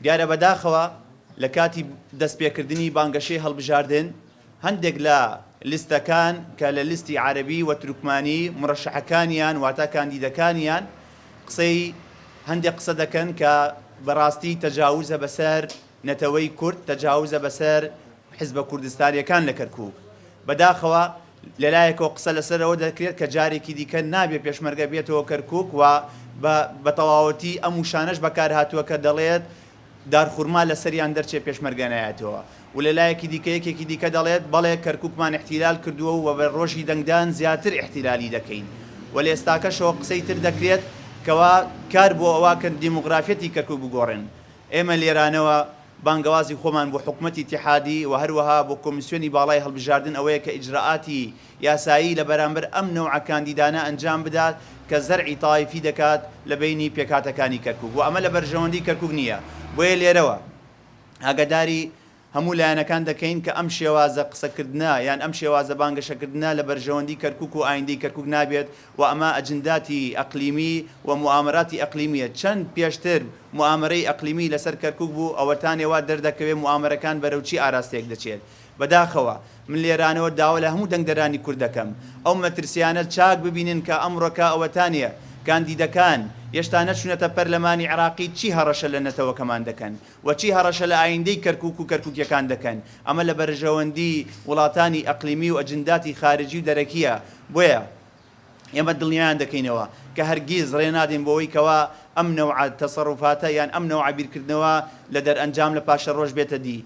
دیارە بەداخەوە لە کاتی دەستپێکردنی بانگەشەی هەڵبژاردن هەندێک لە لیستەکان کە لە لیستی عەرەبی و تورکمانی مڕەشەحەکانیان واتە کاندیدەکانیان قسەی هەندێک قسە دەکەن کە بەڕاستی تەجاوزە بەسەر نەتەوەی کورد، تەجاوزە بەسەر حیزبە کوردستانیەکان لە کەرکووک. بەداخەوە لەلایەکەوە قسە لەسەرەوە دەکرێت کە جارێکی دیکە نابێت پێشمەرگە بێتەوە کەرکووک و بە تەواوەتی ئەم وشانەش بەکار هاتووە کە دەڵێت دارخورما لەسەریان دەرچێت پێشمەرگە نایەتەوە و لەلایەکی دیکە یەکێکی دیکە دەڵێت بەڵێ کەرکووکمان احتیلال کردووە و بە ڕۆژی دەنگدان زیاتر احتیلالی دەکەین و لە ئێستاکەشەوە قسەی تر دەکرێت کەوا کار بۆ ئەوە کە دیموگرافەتی کەرکووک بگۆڕێن. ئێمە لێرانەوە بانگەوازی خۆمان بۆ حکوومەتی اتحادی و هەروەها بۆ کۆمیسیۆنی باڵای هەڵبژاردن ئەوەیە کە ئیجراعاتی یاسایی لە بەرامبەر ئەم نەوعە کاندیدانە ئەنجام بدات کە زەرعی تایفی دەکات لە بینی پێکاتەکانی کەرکووک و ئەمە لە بەرژەوەندی کەرکووک نییە. بۆیە لێرەوە ئاگاداری هەموو لایەنەکان دەکەین کە ئەم شێوازە قسەکردنە یان ئەم شێوازە بانگەشەکردنە لە بەرژەوەندی کەرکووک و ئایندەی کەرکووک نابێت و ئەمە ئەجنداتی ئەقلیمی و موامەراتی ئەقلیمیە. چەند پێشتر موامەرەی ئەقلیمی لەسەر کەرکووک بوو ئەوەتانێوا دەردەکەوێت موامەرەکان بەرەوچی ئاراستێک دەچێت. بەداخەوە من لێرانەوە داوا لە هەموو دەنگدەرانی کوردەکەم ئەو مەترسیانە چاک ببینن کە ئەمڕۆکە ئەوەتانە کاندیدەکان هێشتا نەچوونەتە پەرلەمانی عێراقی چی هەڕەشە لە نەتەوەکەمان دەکەن و چی هەڕەشە لە ئایندەی کەرکووک و کەرکووکیەکان دەکەن. ئەمە لە بەرژەوەندی وڵاتانی ئەقلیمی و ئەجنداتی خارجی و دەرەکیە. بۆیە ئێمە دڵنیایان دەکەینەوە کە هەرگیز ڕێنادین بۆەوەی کەوا ئەم نەوعە تەسەڕوفاتە یان ئەم نەوعە بیرکردنەوە لە دەرئەنجام لە پاشە ڕۆژ بێتە دی.